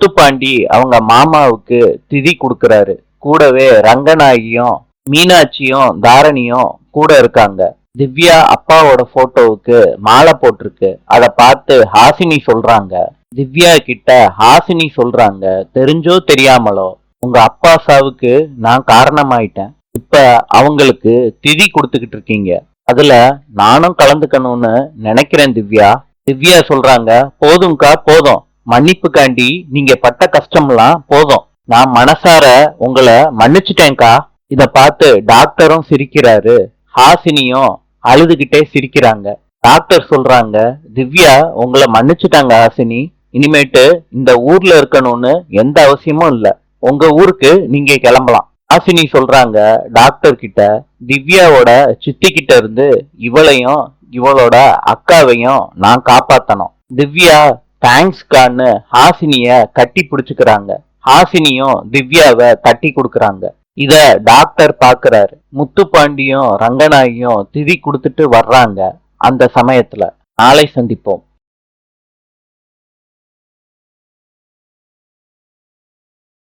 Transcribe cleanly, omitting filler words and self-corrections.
முத்துப்பாண்டி அவங்க மாமாவுக்கு திதி கொடுக்கறாரு. கூடவே ரங்கநாயகியும் மீனாட்சியும் தாரணியும் கூட இருக்காங்க. திவ்யா அப்பாவோட போட்டோவுக்கு மாலை போட்டிருக்கு. அத பார்த்து ஹாசினி சொல்றாங்க. திவ்யா கிட்ட ஹாசினி சொல்றாங்க, தெரிஞ்சோ தெரியாமலோ உங்க அப்பா சாவுக்கு நான் காரணமாயிட்டேன். இப்ப அவங்களுக்கு திதி கொடுத்துக்கிட்டு இருக்கீங்க. அதுல நானும் கலந்துக்கணும்னு நினைக்கிறேன் திவ்யா. திவ்யா சொல்றாங்க, போதும்க்கா போதும். மன்னிப்புக்காண்டி நீங்க பட்ட கஷ்டம்லாம் போதும். நான் மனசார உங்களை மன்னிச்சுட்டேன்க்கா. இத பார்த்து டாக்டரும் சிரிக்கிறாரு. ஹாசினியும் அழுதுகிட்டே சிரிக்கிறாங்க. டாக்டர் சொல்றாங்க, திவ்யா உங்களை மன்னிச்சுட்டாங்க ஹாசினி. இனிமேட்டு இந்த ஊர்ல இருக்கணும்னு எந்த அவசியமும் இல்ல. உங்க ஊருக்கு நீங்க கிளம்பலாம். ஹாசினி சொல்றாங்க டாக்டர் கிட்ட, திவ்யாவோட சித்தி கிட்ட இருந்து இவளையும் இவளோட அக்காவையும் நான் காப்பாத்தணும். திவ்யா தேங்க்ஸ்கான்னு ஹாசினிய கட்டி பிடிச்சுக்கிறாங்க. ஹாசினியும் திவ்யாவை தட்டி கொடுக்கறாங்க. இத டாக்டர் பாக்குறாரு. முத்துப்பாண்டியும் ரங்கநாயகியும் திதி கொடுத்துட்டு வர்றாங்க. அந்த சமயத்துல நாளை சந்திப்போம்.